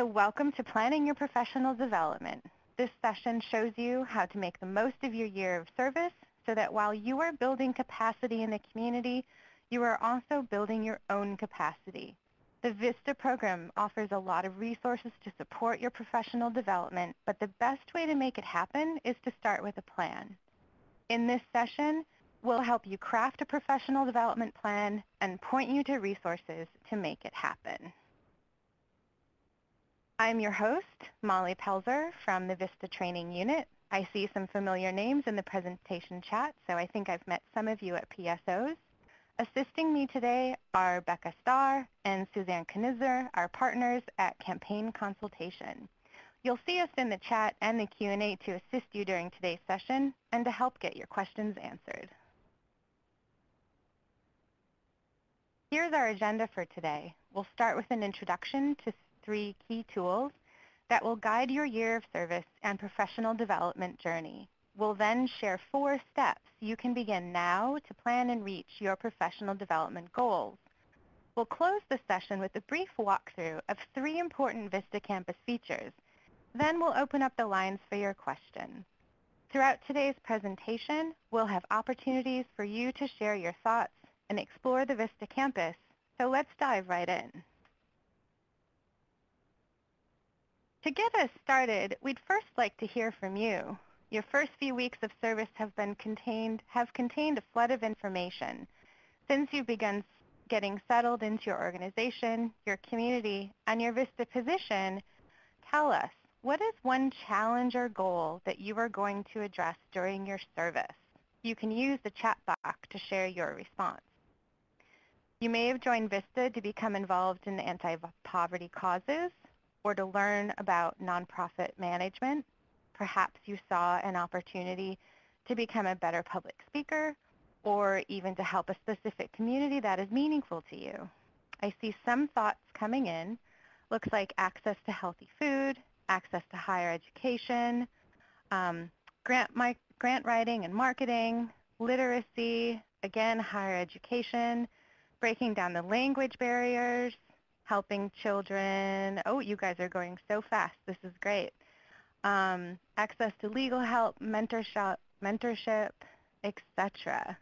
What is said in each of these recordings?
So welcome to Planning Your Professional Development. This session shows you how to make the most of your year of service so that while you are building capacity in the community, you are also building your own capacity. The VISTA program offers a lot of resources to support your professional development, but the best way to make it happen is to start with a plan. In this session, we'll help you craft a professional development plan and point you to resources to make it happen. I'm your host, Molly Pelzer from the VISTA Training Unit. I see some familiar names in the presentation chat, so I think I've met some of you at PSOs. Assisting me today are Becca Starr and Suzanne Knizzer, our partners at Campaign Consultation. You'll see us in the chat and the Q&A to assist you during today's session and to help get your questions answered. Here's our agenda for today. We'll start with an introduction to 3 key tools that will guide your year of service and professional development journey. We'll then share 4 steps you can begin now to plan and reach your professional development goals. We'll close the session with a brief walkthrough of 3 important VISTA Campus features. Then we'll open up the lines for your questions. Throughout today's presentation, we'll have opportunities for you to share your thoughts and explore the VISTA Campus, so let's dive right in. To get us started, we'd first like to hear from you. Your first few weeks of service have contained a flood of information. Since you've begun getting settled into your organization, your community, and your VISTA position, tell us, what is one challenge or goal that you are going to address during your service? You can use the chat box to share your response. You may have joined VISTA to become involved in anti-poverty causes, or to learn about nonprofit management. Perhaps you saw an opportunity to become a better public speaker, or even to help a specific community that is meaningful to you. I see some thoughts coming in. Looks like access to healthy food, access to higher education, grant writing and marketing, literacy, again, higher education, breaking down the language barriers, helping children. Oh, you guys are going so fast. This is great. Access to legal help, mentorship, etc.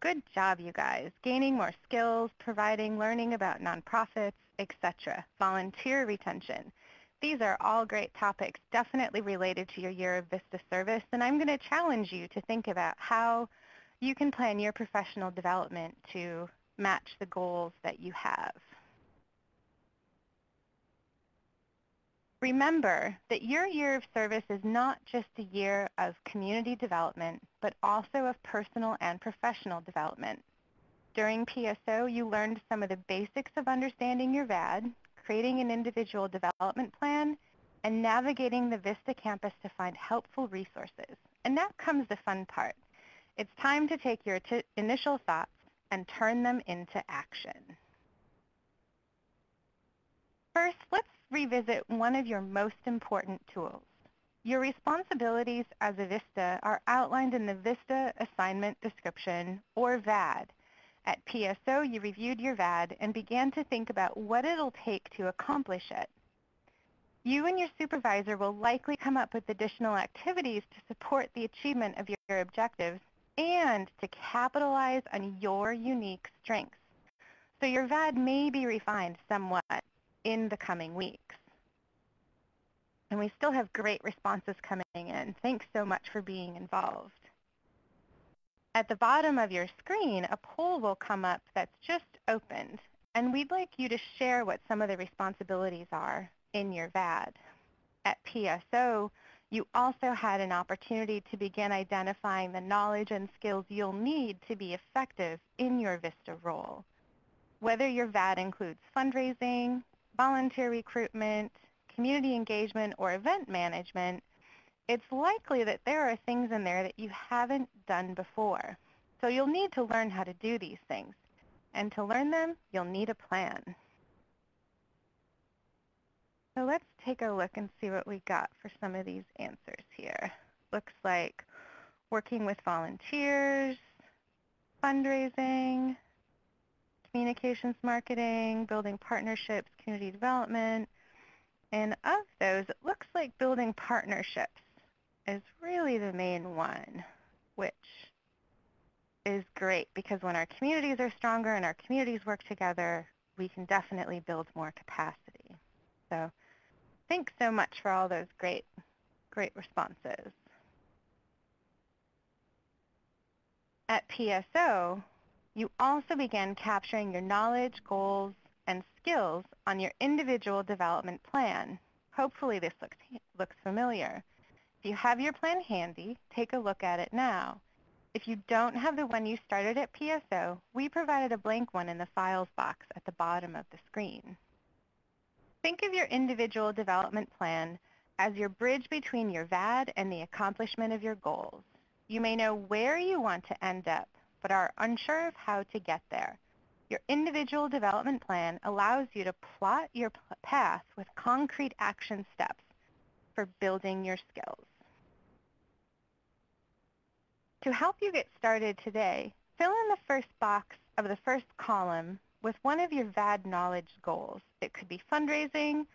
Good job, you guys. Gaining more skills, providing, learning about nonprofits, etc. Volunteer retention. These are all great topics, definitely related to your year of VISTA service, and I'm going to challenge you to think about how you can plan your professional development to match the goals that you have. Remember that your year of service is not just a year of community development, but also of personal and professional development. During PSO, you learned some of the basics of understanding your VAD, creating an individual development plan, and navigating the VISTA campus to find helpful resources. And now comes the fun part. It's time to take your initial thoughts and turn them into action. First, let's revisit one of your most important tools. Your responsibilities as a VISTA are outlined in the VISTA Assignment Description, or VAD. At PSO, you reviewed your VAD and began to think about what it'll take to accomplish it. You and your supervisor will likely come up with additional activities to support the achievement of your objectives and to capitalize on your unique strengths. So your VAD may be refined somewhat in the coming weeks. And we still have great responses coming in. Thanks so much for being involved. At the bottom of your screen, a poll will come up that's just opened, and we'd like you to share what some of the responsibilities are in your VAD. At PSO, you also had an opportunity to begin identifying the knowledge and skills you'll need to be effective in your VISTA role. Whether your VAD includes fundraising, volunteer recruitment, community engagement, or event management, it's likely that there are things in there that you haven't done before. So you'll need to learn how to do these things. And to learn them, you'll need a plan. So let's take a look and see what we got for some of these answers here. Looks like working with volunteers, fundraising, communications marketing, building partnerships, community development, And of those, it looks like building partnerships is really the main one, which is great because when our communities are stronger and our communities work together, we can definitely build more capacity. So thanks so much for all those great responses. At PSO, you also began capturing your knowledge, goals, and skills on your individual development plan. Hopefully this looks familiar. If you have your plan handy, take a look at it now. If you don't have the one you started at PSO, we provided a blank one in the Files box at the bottom of the screen. Think of your individual development plan as your bridge between your VAD and the accomplishment of your goals. You may know where you want to end up, but are unsure of how to get there. Your individual development plan allows you to plot your path with concrete action steps for building your skills. To help you get started today, fill in the first box of the first column with one of your VAD knowledge goals. It could be fundraising,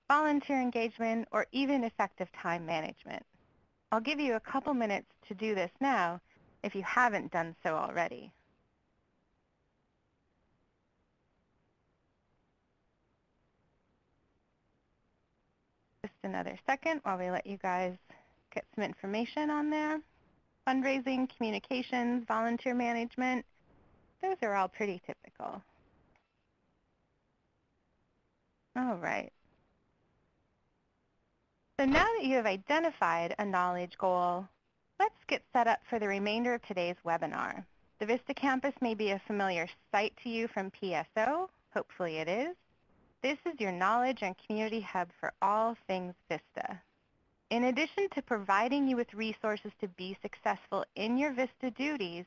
volunteer engagement, or even effective time management. I'll give you a couple minutes to do this now if you haven't done so already. Just another second while we let you guys get some information on there. Fundraising, communications, volunteer management, those are all pretty typical. All right. So now that you have identified a knowledge goal, let's get set up for the remainder of today's webinar. The Vista Campus may be a familiar sight to you from PSO. Hopefully it is. This is your knowledge and community hub for all things Vista. In addition to providing you with resources to be successful in your Vista duties,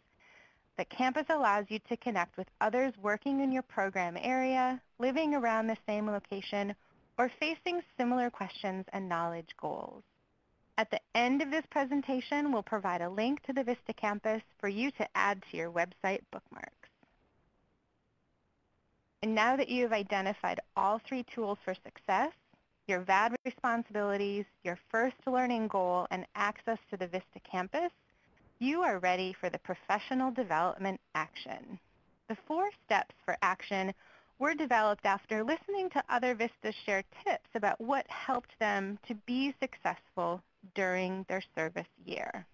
the campus allows you to connect with others working in your program area, living around the same location, or facing similar questions and knowledge goals. At the end of this presentation, we'll provide a link to the Vista Campus for you to add to your website bookmarks. And now that you've identified all three tools for success, your VAD responsibilities, your first learning goal, and access to the Vista Campus, you are ready for the professional development action. The 4 steps for action were developed after listening to other Vistas share tips about what helped them to be successful during their service year.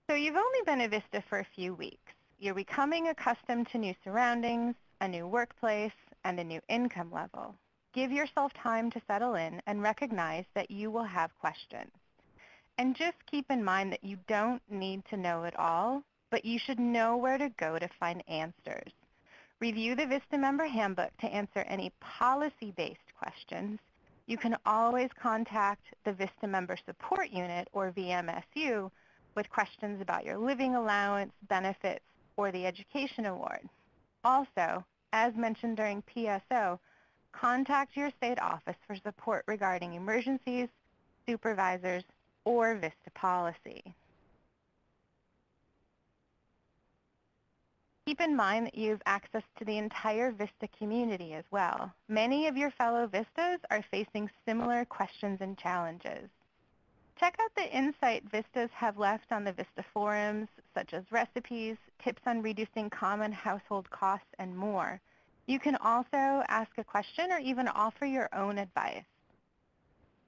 So you've only been a Vista for a few weeks. You're becoming accustomed to new surroundings, a new workplace, and a new income level. Give yourself time to settle in and recognize that you will have questions. And just keep in mind that you don't need to know it all, but you should know where to go to find answers. Review the Vista Member Handbook to answer any policy-based questions. You can always contact the Vista Member Support Unit, or VMSU, with questions about your living allowance, benefits, or the Education Award. Also, as mentioned during PSO, contact your state office for support regarding emergencies, supervisors, or Vista policy. Keep in mind that you have access to the entire Vista community as well. Many of your fellow Vistas are facing similar questions and challenges. Check out the insight Vistas have left on the Vista forums, such as recipes, tips on reducing common household costs, and more. You can also ask a question or even offer your own advice.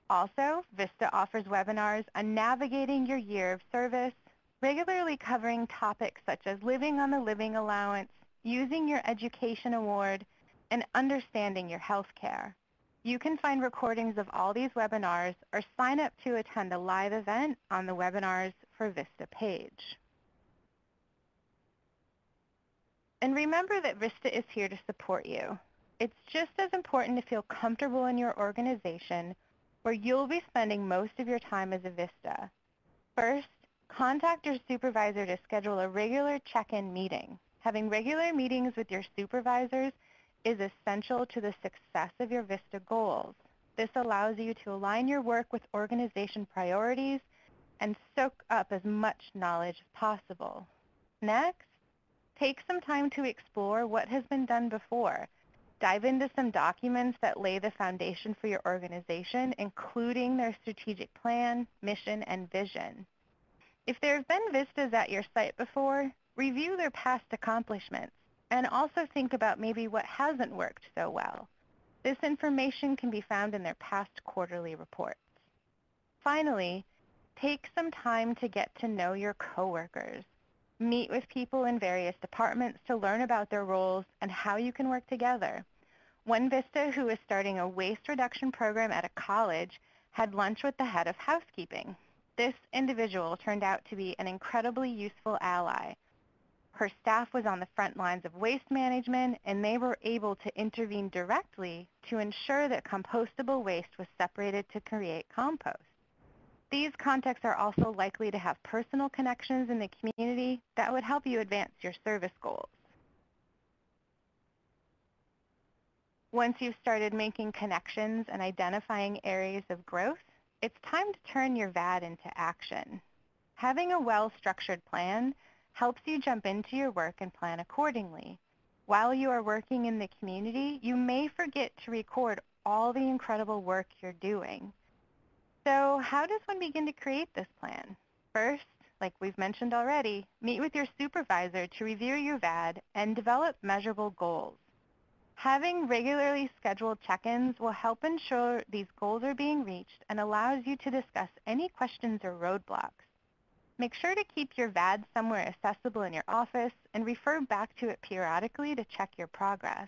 Also, Vista offers webinars on navigating your year of service, regularly covering topics such as living on the living allowance, using your Education Award, and understanding your health care. You can find recordings of all these webinars or sign up to attend a live event on the Webinars for Vista page. And remember that Vista is here to support you. It's just as important to feel comfortable in your organization where you'll be spending most of your time as a Vista. First, contact your supervisor to schedule a regular check-in meeting. Having regular meetings with your supervisors is essential to the success of your Vista goals. This allows you to align your work with organization priorities and soak up as much knowledge as possible. Next, take some time to explore what has been done before. Dive into some documents that lay the foundation for your organization, including their strategic plan, mission, and vision. If there have been vistas at your site before, review their past accomplishments and also think about maybe what hasn't worked so well. This information can be found in their past quarterly reports. Finally, take some time to get to know your coworkers. Meet with people in various departments to learn about their roles and how you can work together. One Vista who was starting a waste reduction program at a college had lunch with the head of housekeeping. This individual turned out to be an incredibly useful ally. Her staff was on the front lines of waste management, and they were able to intervene directly to ensure that compostable waste was separated to create compost. These contacts are also likely to have personal connections in the community that would help you advance your service goals. Once you've started making connections and identifying areas of growth, it's time to turn your VAD into action. Having a well-structured plan helps you jump into your work and plan accordingly. While you are working in the community, you may forget to record all the incredible work you're doing. So how does one begin to create this plan? First, like we've mentioned already, meet with your supervisor to review your VAD and develop measurable goals. Having regularly scheduled check-ins will help ensure these goals are being reached and allows you to discuss any questions or roadblocks. Make sure to keep your VAD somewhere accessible in your office and refer back to it periodically to check your progress.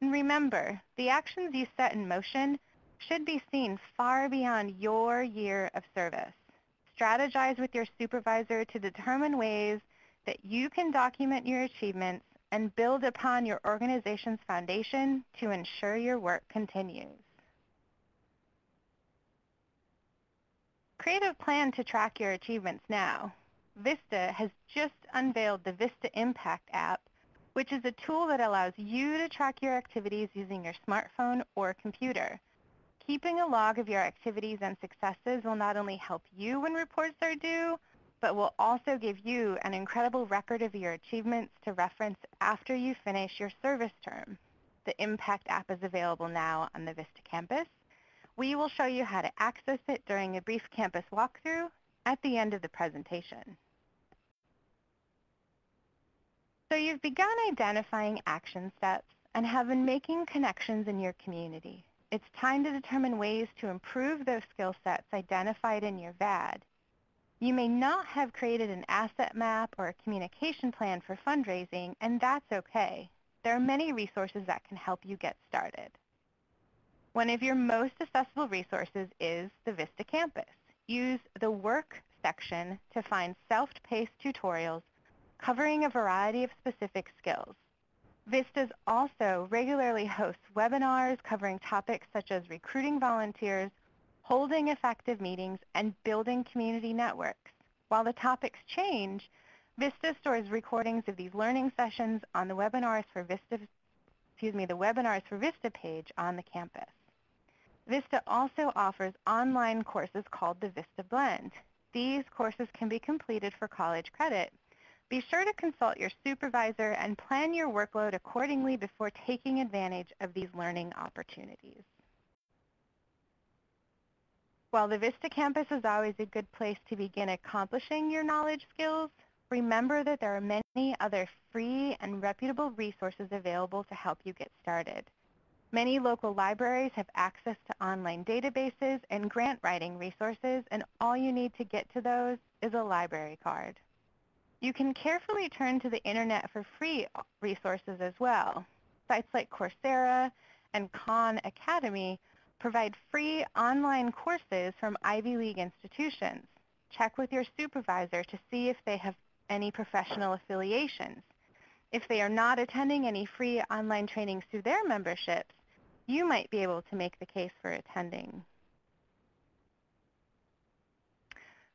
And remember, the actions you set in motion should be seen far beyond your year of service. Strategize with your supervisor to determine ways that you can document your achievements and build upon your organization's foundation to ensure your work continues. Create a plan to track your achievements now. Vista has just unveiled the Vista Impact app, which is a tool that allows you to track your activities using your smartphone or computer. Keeping a log of your activities and successes will not only help you when reports are due, but will also give you an incredible record of your achievements to reference after you finish your service term. The Impact app is available now on the Vista campus. We will show you how to access it during a brief campus walkthrough at the end of the presentation. So you've begun identifying action steps and have been making connections in your community. It's time to determine ways to improve those skill sets identified in your VAD. You may not have created an asset map or a communication plan for fundraising, and that's okay. There are many resources that can help you get started. One of your most accessible resources is the Vista campus. Use the Work section to find self-paced tutorials covering a variety of specific skills. Vistas also regularly hosts webinars covering topics such as recruiting volunteers, holding effective meetings, and building community networks. While the topics change, Vista stores recordings of these learning sessions on the Webinars for Vista page on the campus. Vista also offers online courses called the Vista Blend. These courses can be completed for college credit. Be sure to consult your supervisor and plan your workload accordingly before taking advantage of these learning opportunities. While the Vista campus is always a good place to begin accomplishing your knowledge skills, remember that there are many other free and reputable resources available to help you get started. Many local libraries have access to online databases and grant writing resources, and all you need to get to those is a library card. You can carefully turn to the internet for free resources as well. Sites like Coursera and Khan Academy provide free online courses from Ivy League institutions. Check with your supervisor to see if they have any professional affiliations. If they are not attending any free online trainings through their memberships, you might be able to make the case for attending.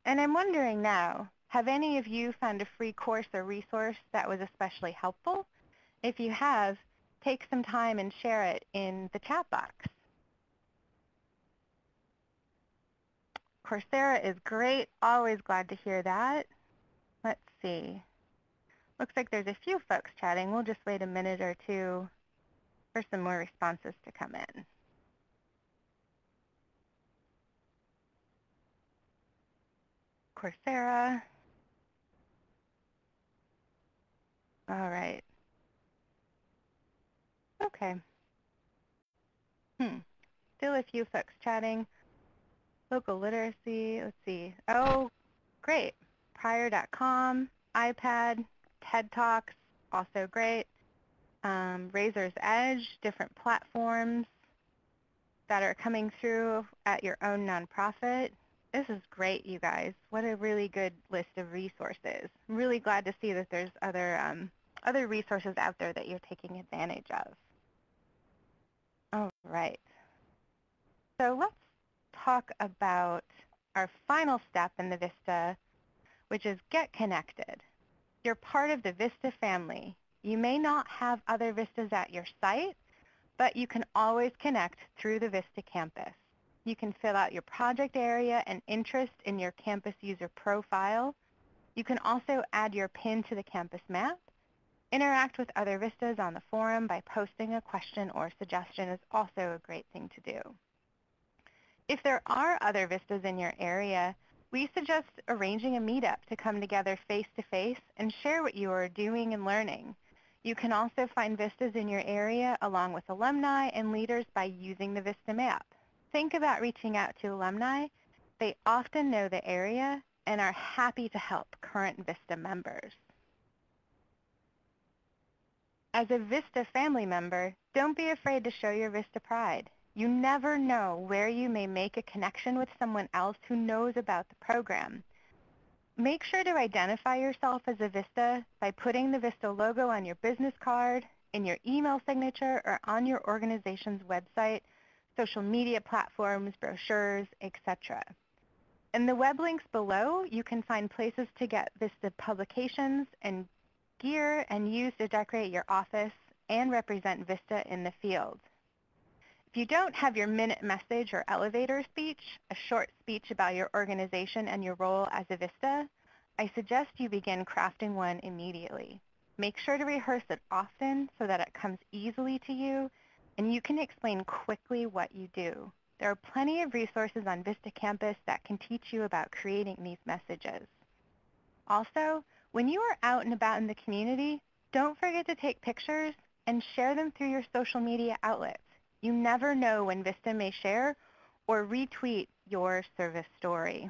And I'm wondering now, have any of you found a free course or resource that was especially helpful? If you have, take some time and share it in the chat box. Coursera is great. Always glad to hear that. Let's see. Looks like there's a few folks chatting. We'll just wait a minute or two for some more responses to come in. Coursera. All right. Okay. Still a few folks chatting. Local literacy, let's see. Oh, great. Prior.com, iPad, TED Talks, also great. Razor's Edge, different platforms that are coming through at your own nonprofit. This is great, you guys. What a really good list of resources. I'm really glad to see that there's other resources out there that you're taking advantage of. All right. So let's talk about our final step in the VISTA, which is get connected. You're part of the VISTA family. You may not have other VISTAs at your site, but you can always connect through the VISTA campus. You can fill out your project area and interest in your campus user profile. You can also add your pin to the campus map. Interact with other VISTAs on the forum by posting a question or suggestion is also a great thing to do. If there are other VISTAs in your area, we suggest arranging a meetup to come together face-to-face and share what you are doing and learning. You can also find VISTAs in your area along with alumni and leaders by using the VISTA map. Think about reaching out to alumni. They often know the area and are happy to help current VISTA members. As a VISTA family member, don't be afraid to show your VISTA pride. You never know where you may make a connection with someone else who knows about the program. Make sure to identify yourself as a VISTA by putting the VISTA logo on your business card, in your email signature, or on your organization's website, social media platforms, brochures, etc. In the web links below, you can find places to get VISTA publications and gear and use to decorate your office and represent VISTA in the field. If you don't have your minute message or elevator speech, a short speech about your organization and your role as a VISTA, I suggest you begin crafting one immediately. Make sure to rehearse it often so that it comes easily to you and you can explain quickly what you do. There are plenty of resources on VISTA Campus that can teach you about creating these messages. Also, when you are out and about in the community, don't forget to take pictures and share them through your social media outlets. You never know when VISTA may share or retweet your service story.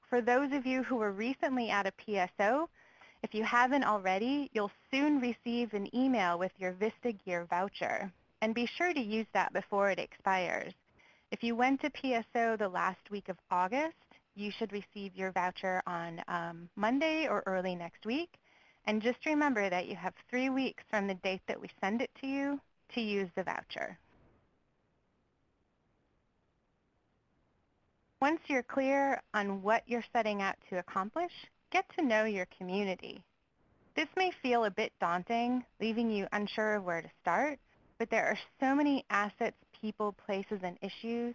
For those of you who were recently at a PSO, if you haven't already, you'll soon receive an email with your VISTA Gear voucher. And be sure to use that before it expires. If you went to PSO the last week of August, you should receive your voucher on Monday or early next week. And just remember that you have 3 weeks from the date that we send it to you to use the voucher. Once you're clear on what you're setting out to accomplish, get to know your community. This may feel a bit daunting, leaving you unsure of where to start, but there are so many assets, people, places, and issues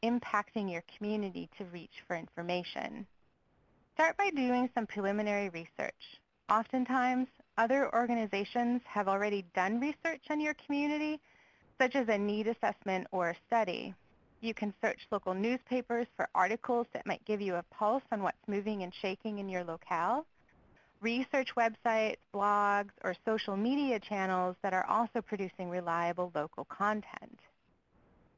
impacting your community to reach for information. Start by doing some preliminary research. Oftentimes, other organizations have already done research on your community, such as a need assessment or a study. You can search local newspapers for articles that might give you a pulse on what's moving and shaking in your locale. Research websites, blogs, or social media channels that are also producing reliable local content.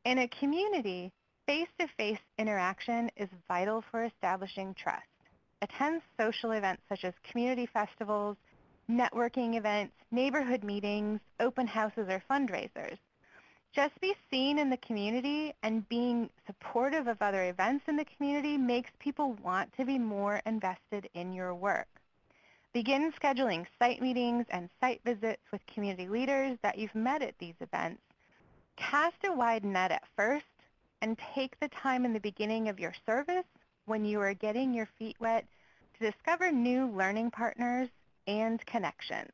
In a community, face-to-face interaction is vital for establishing trust. Attend social events such as community festivals, networking events, neighborhood meetings, open houses, or fundraisers. Just be seen in the community, and being supportive of other events in the community makes people want to be more invested in your work. Begin scheduling site meetings and site visits with community leaders that you've met at these events. Cast a wide net at first and take the time in the beginning of your service when you are getting your feet wet to discover new learning partners and connections.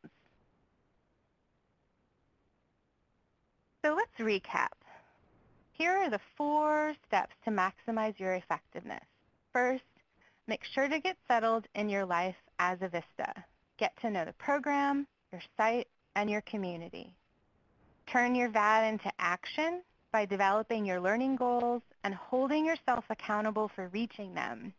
So let's recap. Here are the 4 steps to maximize your effectiveness. First, make sure to get settled in your life as a VISTA. Get to know the program, your site, and your community. Turn your VAD into action by developing your learning goals and holding yourself accountable for reaching them.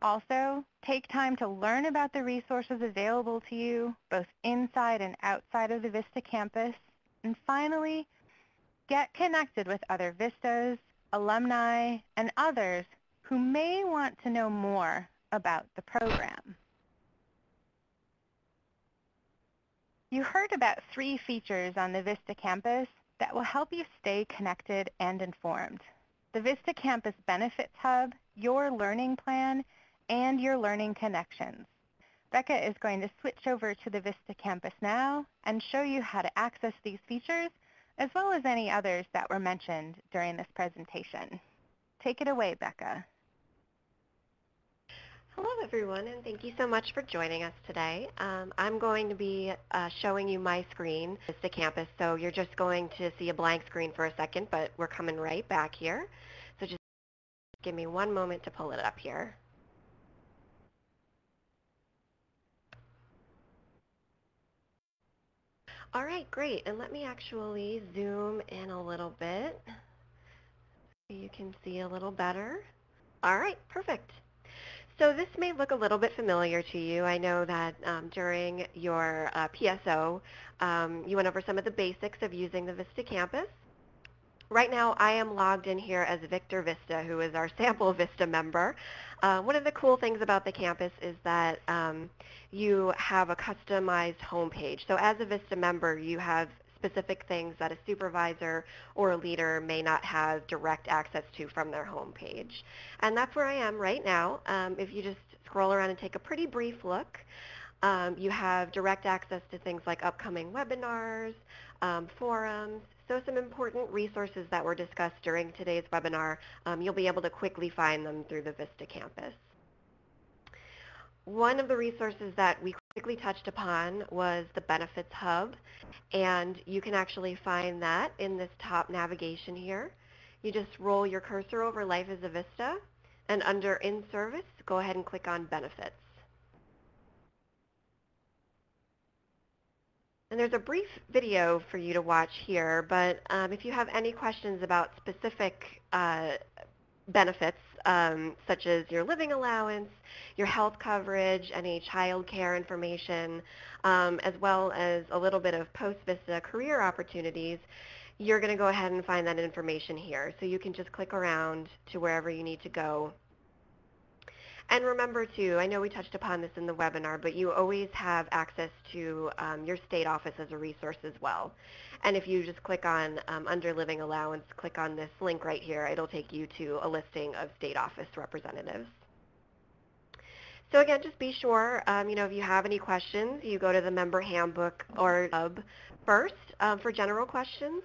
Also, take time to learn about the resources available to you, both inside and outside of the VISTA campus. And finally, get connected with other VISTAs, alumni, and others who may want to know more about the program. You heard about 3 features on the VISTA campus that will help you stay connected and informed: the VISTA Campus Benefits Hub, your learning plan, and your learning connections. Becca is going to switch over to the VISTA campus now and show you how to access these features, as well as any others that were mentioned during this presentation. Take it away, Becca. Hello, everyone, and thank you so much for joining us today. I'm going to be showing you my screen, VISTA Campus, so you're just going to see a blank screen for a second, but we're coming right back here. So just give me one moment to pull it up here. All right, great, and let me actually zoom in a little bit so you can see a little better. All right, perfect. So this may look a little bit familiar to you. I know that during your PSO, you went over some of the basics of using the VISTA campus. Right now, I am logged in here as Victor Vista, who is our sample VISTA member. One of the cool things about the campus is that you have a customized homepage. So as a VISTA member, you have specific things that a supervisor or a leader may not have direct access to from their homepage. And that's where I am right now. If you just scroll around and take a pretty brief look, you have direct access to things like upcoming webinars, forums, so some important resources that were discussed during today's webinar. You'll be able to quickly find them through the VISTA campus. One of the resources that we quickly touched upon was the Benefits Hub, and you can actually find that in this top navigation here. You just roll your cursor over Life as a VISTA, and under In Service, go ahead and click on Benefits. And there's a brief video for you to watch here, but if you have any questions about specific benefits, such as your living allowance, your health coverage, any child care information, as well as a little bit of post-VISTA career opportunities, you're going to go ahead and find that information here. So you can just click around to wherever you need to go. And remember too, I know we touched upon this in the webinar, but you always have access to your state office as a resource as well. And if you just click on, under Living Allowance, click on this link right here, it'll take you to a listing of state office representatives. So again, just be sure, if you have any questions, you go to the member handbook or hub first for general questions.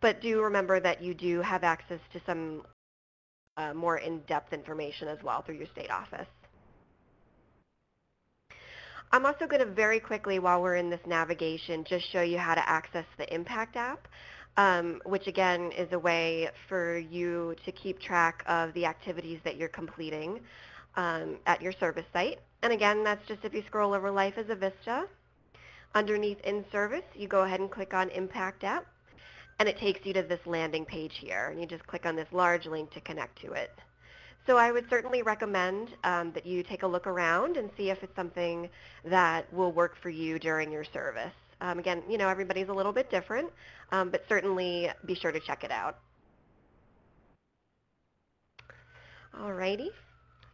But do remember that you do have access to some more in-depth information as well through your state office. I'm also going to very quickly, while we're in this navigation, just show you how to access the Impact app, which again is a way for you to keep track of the activities that you're completing at your service site. And again, that's just if you scroll over Life as a VISTA. Underneath In Service, you go ahead and click on Impact app, and it takes you to this landing page here, and you just click on this large link to connect to it. So I would certainly recommend that you take a look around and see if it's something that will work for you during your service. Again, everybody's a little bit different, but certainly be sure to check it out. Alrighty,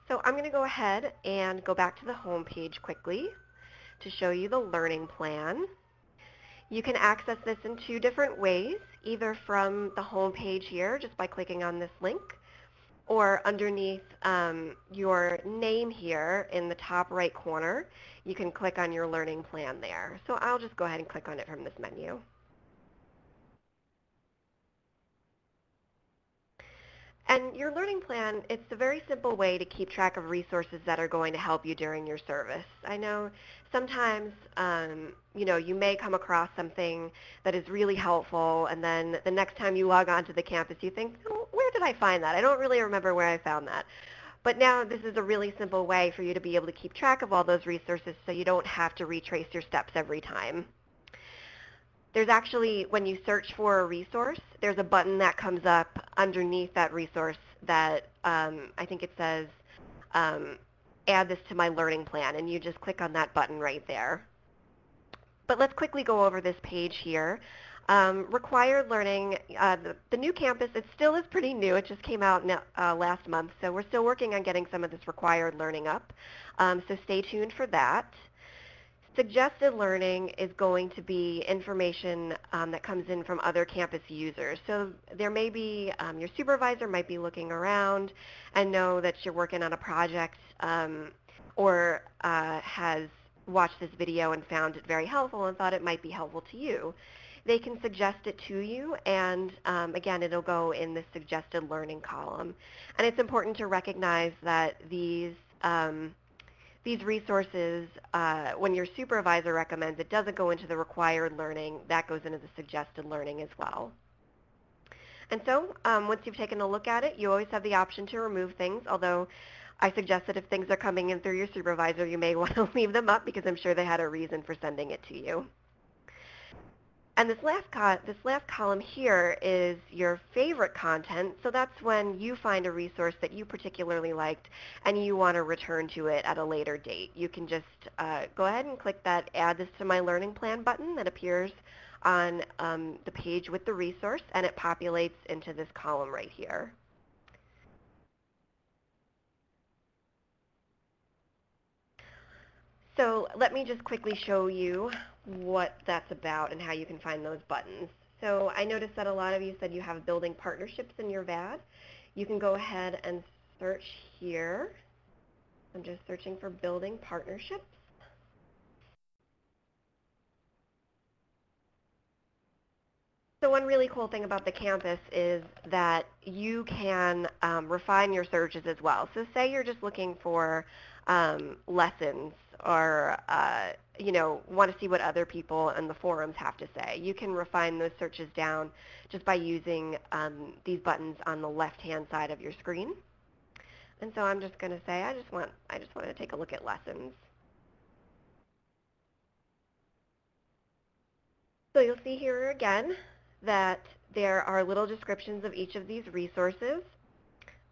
so I'm going to go ahead and go back to the home page quickly to show you the learning plan. You can access this in 2 different ways, either from the home page here, just by clicking on this link, or underneath your name here in the top right corner, you can click on your learning plan there. So I'll just go ahead and click on it from this menu. And your learning plan, it's a very simple way to keep track of resources that are going to help you during your service. I know sometimes, you may come across something that is really helpful, and then the next time you log on to the campus, you think, oh, where did I find that? I don't really remember where I found that. But now this is a really simple way for you to be able to keep track of all those resources so you don't have to retrace your steps every time. There's actually, when you search for a resource, there's a button that comes up underneath that resource that I think it says, add this to my learning plan, and you just click on that button right there. But let's quickly go over this page here. Required learning, the new campus, it still is pretty new. It just came out last month, so we're still working on getting some of this required learning up. So stay tuned for that. Suggested learning is going to be information that comes in from other campus users. So there may be, your supervisor might be looking around and know that you're working on a project or has watched this video and found it very helpful and thought it might be helpful to you. They can suggest it to you, and again, it'll go in the suggested learning column. And it's important to recognize that these resources, when your supervisor recommends, it doesn't go into the required learning. That goes into the suggested learning as well. And so once you've taken a look at it, you always have the option to remove things, although I suggest that if things are coming in through your supervisor, you may want to leave them up because I'm sure they had a reason for sending it to you. And this last column here is your favorite content. So that's when you find a resource that you particularly liked and you want to return to it at a later date. You can just go ahead and click that Add This to My Learning Plan button that appears on the page with the resource, and it populates into this column right here. So let me just quickly show you what that's about and how you can find those buttons. So I noticed that a lot of you said you have building partnerships in your VAD. You can go ahead and search here. I'm just searching for building partnerships. So one really cool thing about the campus is that you can refine your searches as well. So say you're just looking for lessons or want to see what other people in the forums have to say. You can refine those searches down just by using these buttons on the left-hand side of your screen. And so I'm just going to say I just want to take a look at lessons. So you'll see here again that there are little descriptions of each of these resources.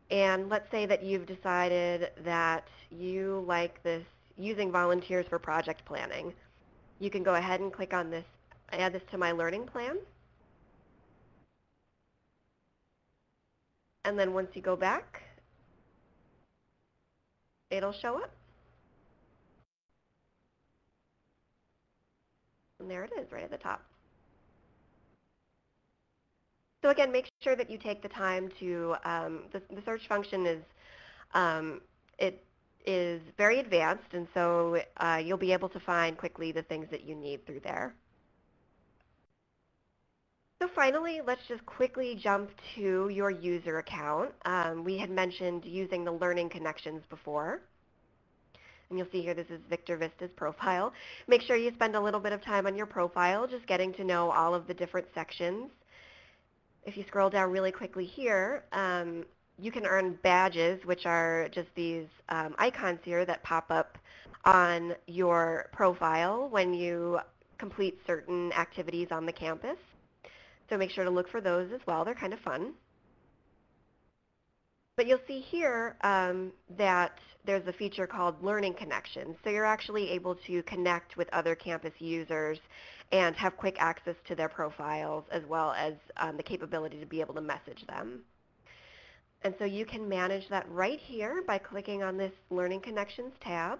And let's say that you've decided that you like this using volunteers for project planning. You can go ahead and click on this, Add This to My Learning Plan. And then once you go back, it'll show up. And there it is, right at the top. So again, make sure that you take the time to, the search function is, it is very advanced, and so you'll be able to find quickly the things that you need through there. So finally, let's just quickly jump to your user account. We had mentioned using the Learning Connections before. And you'll see here this is Victor Vista's profile. Make sure you spend a little bit of time on your profile, just getting to know all of the different sections. If you scroll down really quickly here, you can earn badges, which are just these icons here that pop up on your profile when you complete certain activities on the campus. So make sure to look for those as well. They're kind of fun. But you'll see here that there's a feature called Learning Connections. So you're actually able to connect with other campus users and have quick access to their profiles, as well as the capability to be able to message them. And so you can manage that right here by clicking on this Learning Connections tab.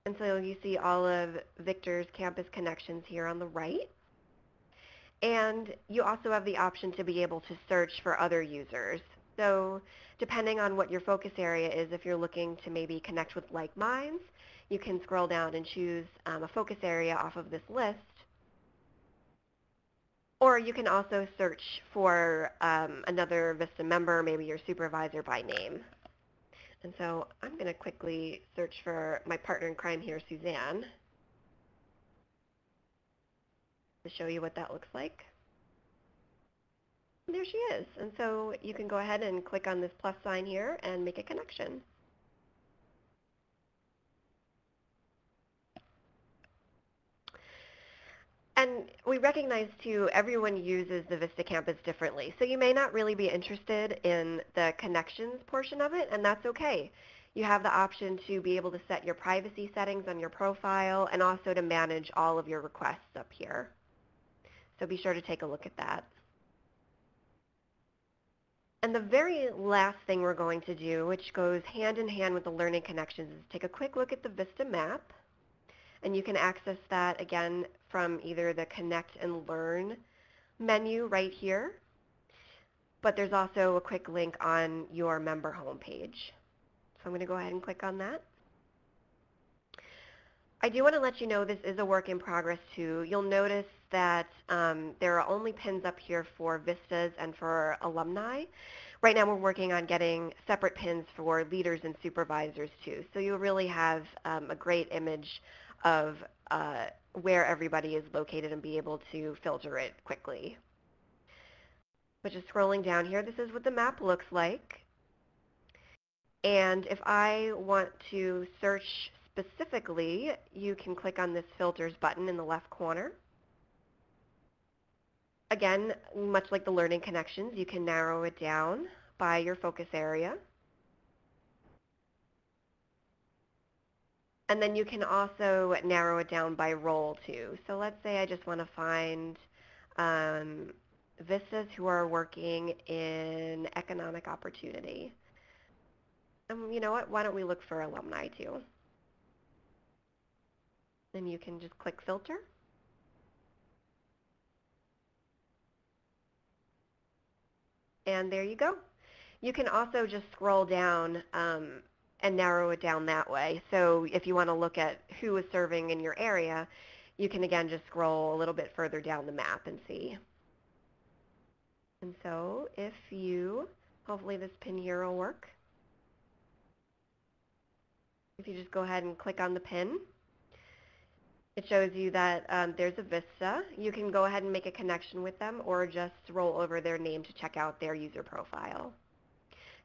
And so you see all of Victor's campus connections here on the right. And you also have the option to be able to search for other users. So depending on what your focus area is, if you're looking to maybe connect with like minds, you can scroll down and choose a focus area off of this list. Or you can also search for another Vista member, maybe your supervisor by name. And so I'm going to quickly search for my partner in crime here, Suzanne, to show you what that looks like. And there she is. And so you can go ahead and click on this plus sign here and make a connection. And we recognize, too, everyone uses the Vista Campus differently. So you may not really be interested in the connections portion of it, and that's okay. You have the option to be able to set your privacy settings on your profile and also to manage all of your requests up here. So be sure to take a look at that. And the very last thing we're going to do, which goes hand in hand with the Learning Connections, is take a quick look at the Vista map. And you can access that, again, from either the Connect and Learn menu right here. But there's also a quick link on your member homepage. So I'm going to go ahead and click on that. I do want to let you know this is a work in progress too. You'll notice that there are only pins up here for Vistas and for alumni. Right now we're working on getting separate pins for leaders and supervisors too. So you'll really have a great image of where everybody is located and be able to filter it quickly. But just scrolling down here, this is what the map looks like. And if I want to search specifically, you can click on this filters button in the left corner. Again, much like the Learning Connections, you can narrow it down by your focus area. And then you can also narrow it down by role too. So let's say I just want to find Vistas who are working in economic opportunity. You know what? Why don't we look for alumni too? Then you can just click filter. And there you go. You can also just scroll down and narrow it down that way. So if you want to look at who is serving in your area, you can again just scroll a little bit further down the map and see. And so if you, hopefully this pin here will work. If you just go ahead and click on the pin, it shows you that there's a Vista. You can go ahead and make a connection with them or just roll over their name to check out their user profile.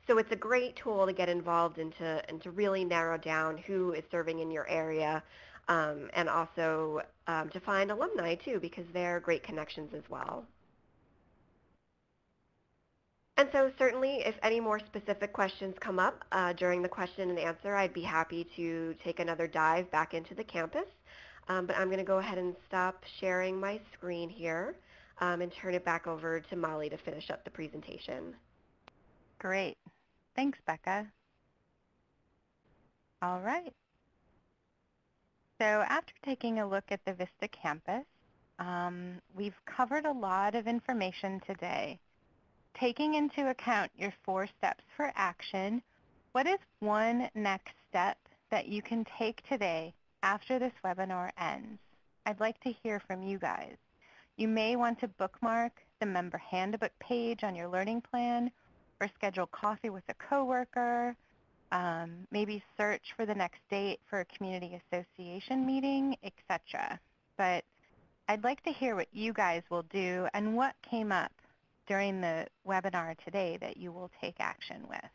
So it's a great tool to get involved and to really narrow down who is serving in your area and also to find alumni too, because they're great connections as well. And so certainly if any more specific questions come up during the question and answer, I'd be happy to take another dive back into the campus. But I'm going to go ahead and stop sharing my screen here and turn it back over to Molly to finish up the presentation. Great. Thanks, Becca. All right. So after taking a look at the Vista campus, we've covered a lot of information today. Taking into account your 4 steps for action, what is one next step that you can take today after this webinar ends? I'd like to hear from you guys. You may want to bookmark the member handbook page on your learning plan or schedule coffee with a coworker, maybe search for the next date for a community association meeting, etc. But I'd like to hear what you guys will do and what came up during the webinar today that you will take action with.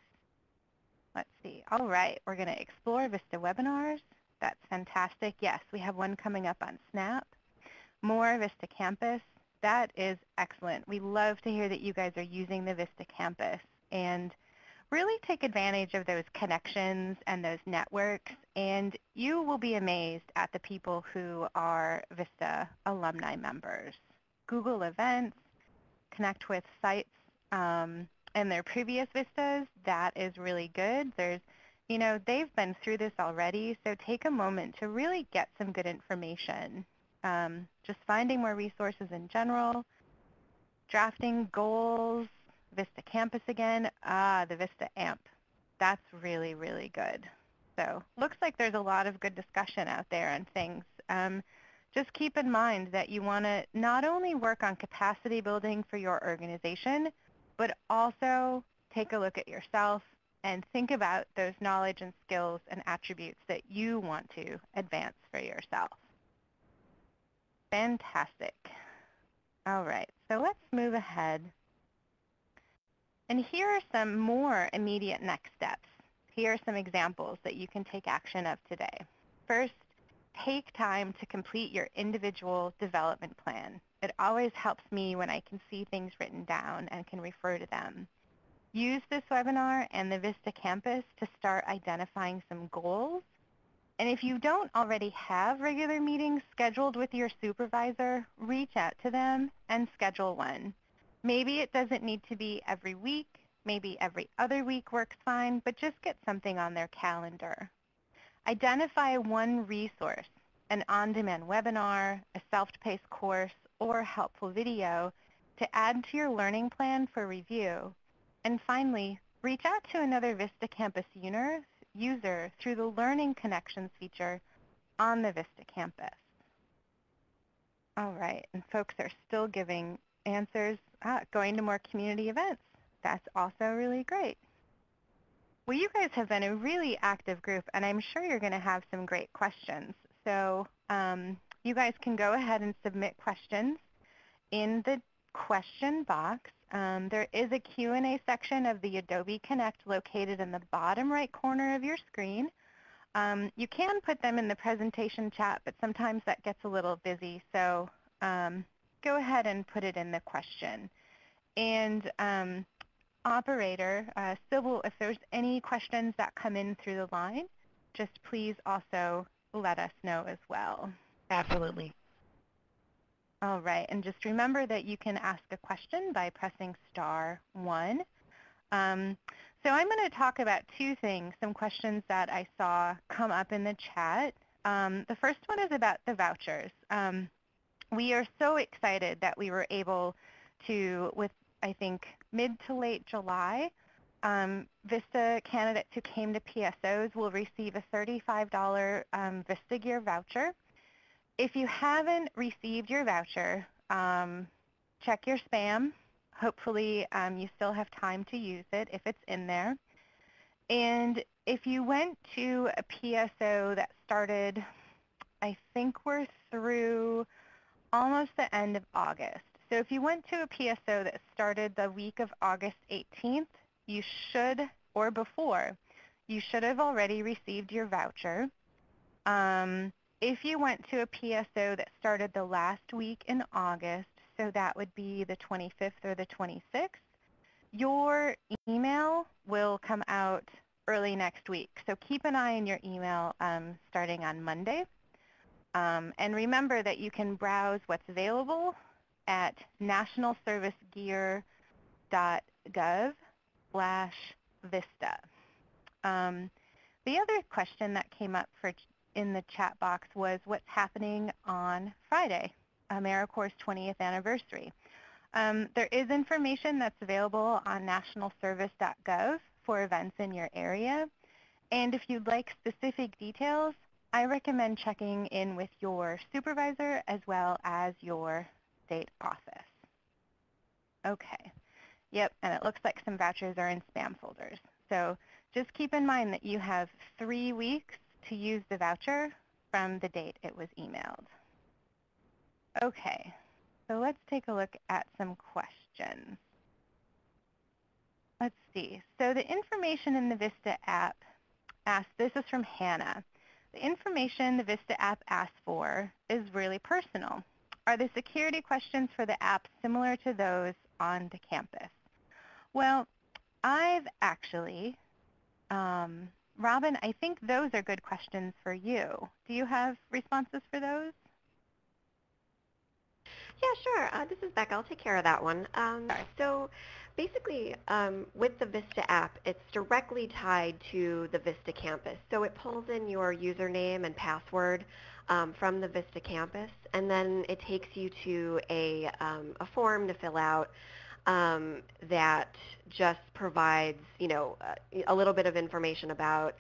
Let's see. All right, we're going to explore Vista webinars. That's fantastic. Yes, we have one coming up on Snap. More Vista Campus. That is excellent. We love to hear that you guys are using the Vista Campus and really take advantage of those connections and those networks, and you will be amazed at the people who are Vista alumni members. Google Events, connect with sites and their previous Vistas. That is really good. There's, you know, they've been through this already, so take a moment to really get some good information. Just finding more resources in general, drafting goals, Vista Campus again, the Vista AMP. That's really, really good. So looks like there's a lot of good discussion out there on things. Just keep in mind that you want to not only work on capacity building for your organization, but also take a look at yourself and think about those knowledge and skills and attributes that you want to advance for yourself. Fantastic. All right, so let's move ahead. And here are some more immediate next steps. Here are some examples that you can take action of today. First, take time to complete your individual development plan. It always helps me when I can see things written down and can refer to them. Use this webinar and the Vista Campus to start identifying some goals. And if you don't already have regular meetings scheduled with your supervisor, reach out to them and schedule one. Maybe it doesn't need to be every week, maybe every other week works fine, but just get something on their calendar. Identify one resource, an on-demand webinar, a self-paced course, or helpful video to add to your learning plan for review. And finally, reach out to another Vista Campus user through the Learning Connections feature on the Vista Campus. All right, and folks are still giving answers. Going to more community events. That's also really great. Well, you guys have been a really active group, and I'm sure you're going to have some great questions. So you guys can go ahead and submit questions in the question box. There is a Q&A section of the Adobe Connect located in the bottom right corner of your screen. You can put them in the presentation chat, but sometimes that gets a little busy, so go ahead and put it in the question. And operator, Sybil, if there's any questions that come in through the line, just please also let us know as well. Absolutely. All right, and just remember that you can ask a question by pressing *1. So I'm going to talk about two things, some questions that I saw come up in the chat. The first one is about the vouchers. We are so excited that we were able to, with I think mid to late July, Vista candidates who came to PSOs will receive a $35 Vista Gear voucher. If you haven't received your voucher, check your spam. Hopefully you still have time to use it if it's in there. And if you went to a PSO that started, I think we're through almost the end of August. So if you went to a PSO that started the week of August 18th, you should, or before, you should have already received your voucher. If you went to a PSO that started the last week in August, so that would be the 25th or the 26th, your email will come out early next week. So keep an eye on your email starting on Monday. And remember that you can browse what's available at nationalservicgear.gov/Vista. The other question that came up in the chat box was what's happening on Friday, AmeriCorps' 20th anniversary. There is information that's available on nationalservice.gov for events in your area. And if you'd like specific details, I recommend checking in with your supervisor as well as your state office. Okay. Yep, and it looks like some vouchers are in spam folders. So just keep in mind that you have 3 weeks to use the voucher from the date it was emailed. Okay, so let's take a look at some questions. Let's see. So the information in the Vista app asks, this is from Hannah. The information the Vista app asks for is really personal. Are the security questions for the app similar to those on the campus? Well, I've actually, Robin, I think those are good questions for you. Do you have responses for those? Yeah, sure. This is Becca. I'll take care of that one. So basically, with the Vista app, it's directly tied to the Vista campus. So it pulls in your username and password from the Vista campus, and then it takes you to a form to fill out that just provides, you know, a little bit of information about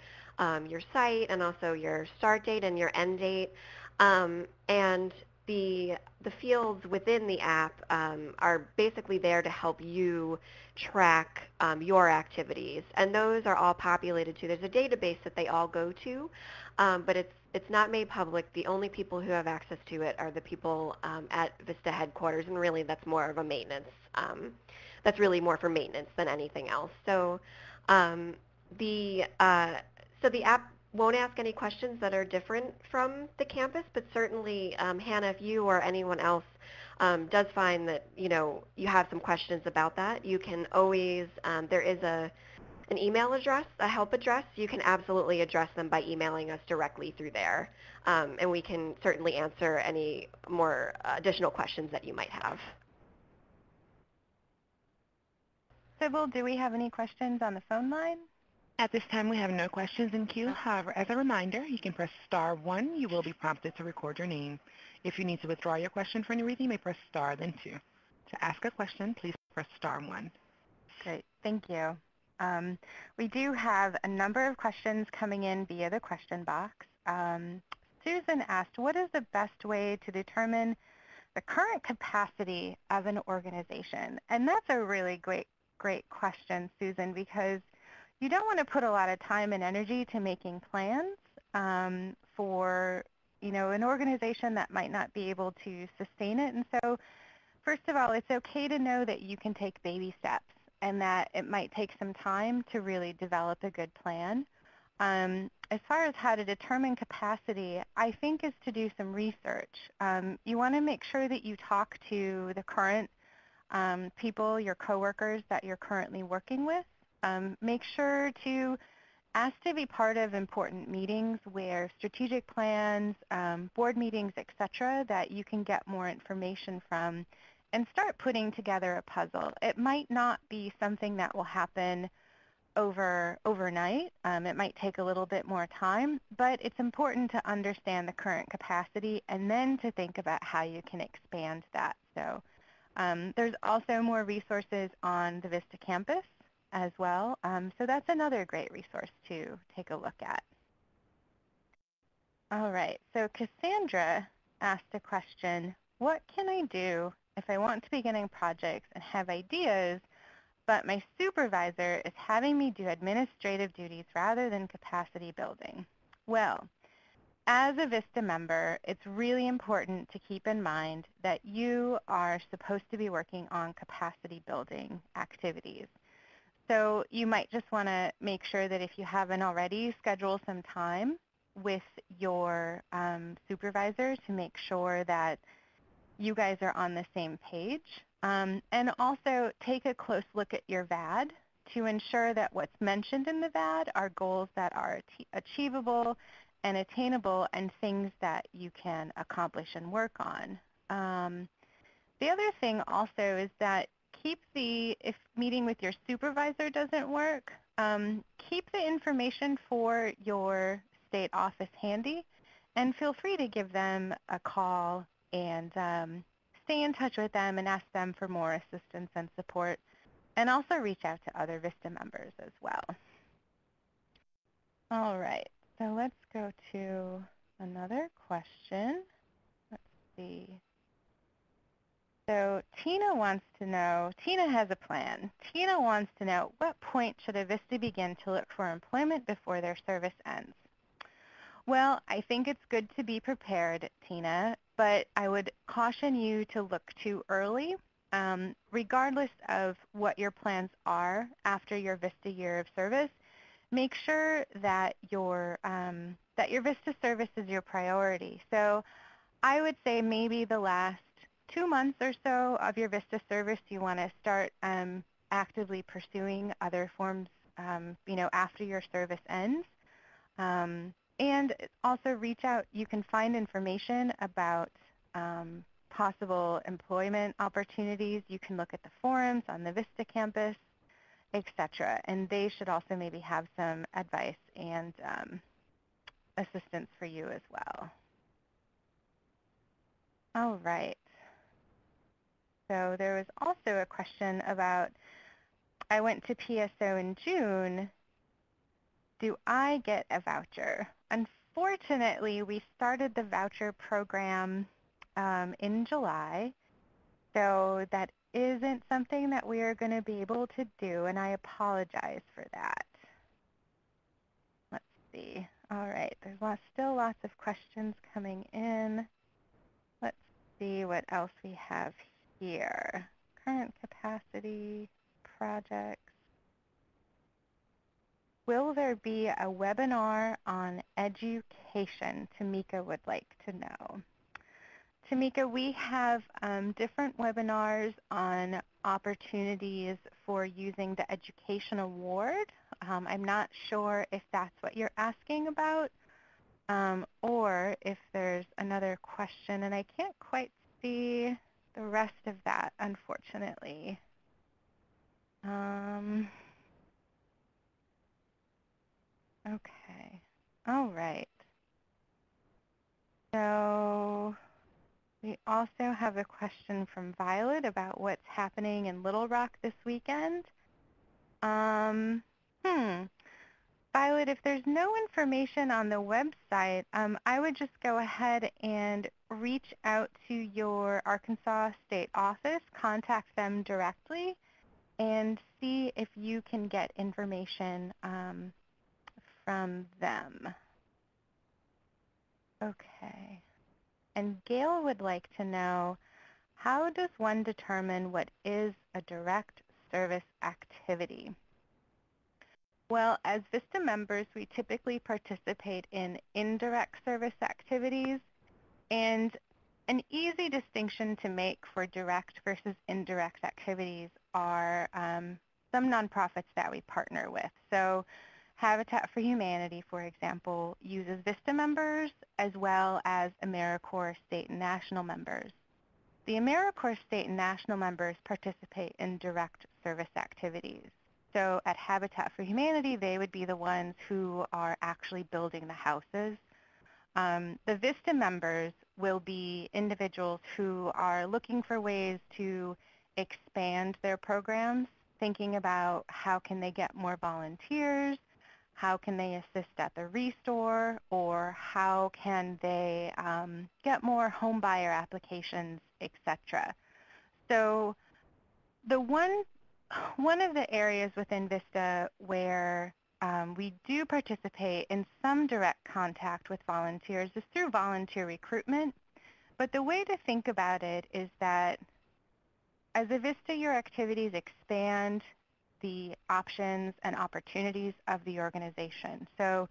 your site and also your start date and your end date. And the fields within the app are basically there to help you track your activities, and those are all populated too. There's a database that they all go to, but it's not made public. The only people who have access to it are the people at Vista headquarters, and really that's more of a maintenance. That's really more for maintenance than anything else. So the app won't ask any questions that are different from the campus, but certainly, Hannah, if you or anyone else does find that, you have some questions about that, you can always, there is an email address, a help address. You can absolutely address them by emailing us directly through there, and we can certainly answer any more additional questions that you might have. Sybil, do we have any questions on the phone line? At this time, we have no questions in queue. However, as a reminder, you can press *1. You will be prompted to record your name. If you need to withdraw your question for any reason, you may press star, then 2. To ask a question, please press *1. Great, thank you. We do have a number of questions coming in via the question box. Susan asked, what is the best way to determine the current capacity of an organization? And that's a really great question, Susan, because you don't want to put a lot of time and energy to making plans for an organization that might not be able to sustain it. And so first of all, it's okay to know that you can take baby steps and that it might take some time to really develop a good plan. As far as how to determine capacity, I think is to do some research. You want to make sure that you talk to the current people, your coworkers that you're currently working with. Make sure to ask to be part of important meetings where strategic plans, board meetings, etc., that you can get more information from and start putting together a puzzle. It might not be something that will happen overnight. It might take a little bit more time, but it's important to understand the current capacity and then to think about how you can expand that. So there's also more resources on the Vista campus as well. So that's another great resource to take a look at. All right, so Cassandra asked a question, what can I do if I want to be getting projects and have ideas, but my supervisor is having me do administrative duties rather than capacity building? Well, as a VISTA member, it's really important to keep in mind that you are supposed to be working on capacity building activities. So you might just want to make sure that if you haven't already, schedule some time with your supervisor to make sure that you guys are on the same page. And also take a close look at your VAD to ensure that what's mentioned in the VAD are goals that are achievable and attainable and things that you can accomplish and work on. The other thing also is that if meeting with your supervisor doesn't work, keep the information for your state office handy and feel free to give them a call and stay in touch with them and ask them for more assistance and support, and also reach out to other VISTA members as well. All right, so let's go to another question. Let's see. So Tina wants to know, Tina has a plan. Tina wants to know, what point should a VISTA begin to look for employment before their service ends? Well, I think it's good to be prepared, Tina, but I would caution you to look too early. Regardless of what your plans are after your VISTA year of service, make sure that your VISTA service is your priority. So I would say maybe the last 2 months or so of your VISTA service, you want to start actively pursuing other forms, after your service ends. And also reach out. You can find information about possible employment opportunities. You can look at the forums on the VISTA campus, etc. And they should also maybe have some advice and assistance for you as well. All right. So there was also a question about, I went to PSO in June. Do I get a voucher? Unfortunately, we started the voucher program in July, so that isn't something that we are going to be able to do, and I apologize for that. Let's see. All right, there's still lots of questions coming in. Let's see what else we have here. Current capacity, projects. will there be a webinar on education? Tamika would like to know. Tamika, we have different webinars on opportunities for using the Education Award. I'm not sure if that's what you're asking about or if there's another question, and I can't quite see the rest of that, unfortunately. Okay. All right. So we also have a question from Violet about what's happening in Little Rock this weekend. Violet, if there's no information on the website, I would just go ahead and reach out to your Arkansas State office, contact them directly, and see if you can get information from them. Okay. And Gail would like to know, how does one determine what is a direct service activity? Well, as VISTA members, we typically participate in indirect service activities, and an easy distinction to make for direct versus indirect activities are some nonprofits that we partner with. So Habitat for Humanity, for example, uses VISTA members as well as AmeriCorps state and national members. The AmeriCorps state and national members participate in direct service activities. So at Habitat for Humanity, they would be the ones who are actually building the houses. The VISTA members will be individuals who are looking for ways to expand their programs, thinking about how can they get more volunteers, how can they assist at the restore, or how can they get more home buyer applications, etc. So the one of the areas within VISTA where we do participate in some direct contact with volunteers is through volunteer recruitment. But the way to think about it is that as a VISTA, your activities expand the options and opportunities of the organization. So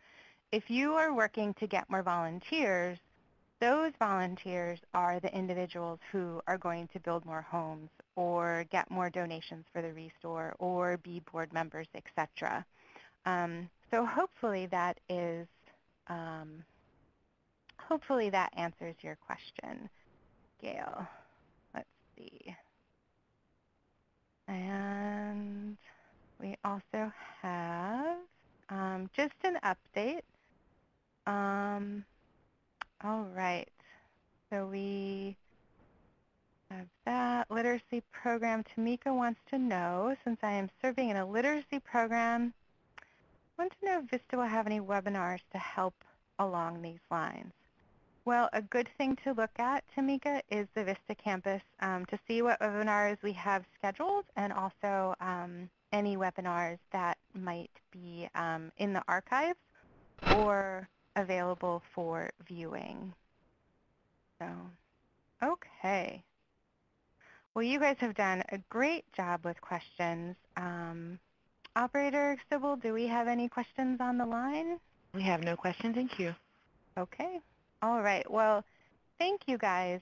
if you are working to get more volunteers, those volunteers are the individuals who are going to build more homes or get more donations for the restore or be board members, etc. So hopefully that is, hopefully that answers your question, Gail. Let's see. And we also have just an update. All right. So we have that literacy program. Tamika wants to know, since I am serving in a literacy program, I want to know if VISTA will have any webinars to help along these lines. Well, a good thing to look at, Tamika, is the VISTA campus to see what webinars we have scheduled and also any webinars that might be in the archives or available for viewing. So, okay. Well, you guys have done a great job with questions. Operator Sybil, do we have any questions on the line? We have no questions in queue. Okay. All right. Well, thank you guys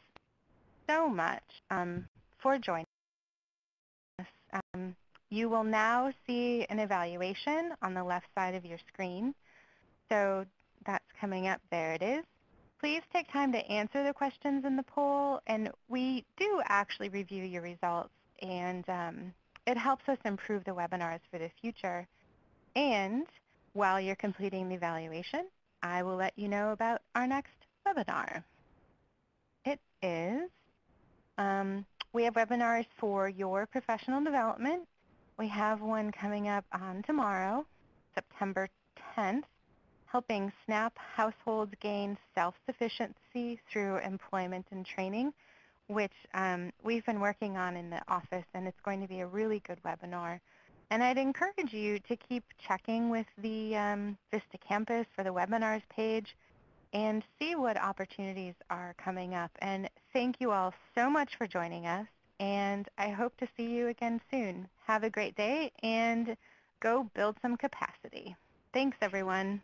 so much for joining us. You will now see an evaluation on the left side of your screen. So that's coming up. There it is. Please take time to answer the questions in the poll, and we do actually review your results, and it helps us improve the webinars for the future. And while you're completing the evaluation, I will let you know about our next webinar. It is, we have webinars for your professional development. We have one coming up on tomorrow, September 10th, helping SNAP households gain self-sufficiency through employment and training, which we've been working on in the office, and it's going to be a really good webinar. And I'd encourage you to keep checking with the VISTA campus for the webinars page and see what opportunities are coming up. And thank you all so much for joining us, and I hope to see you again soon. Have a great day, and go build some capacity. Thanks, everyone.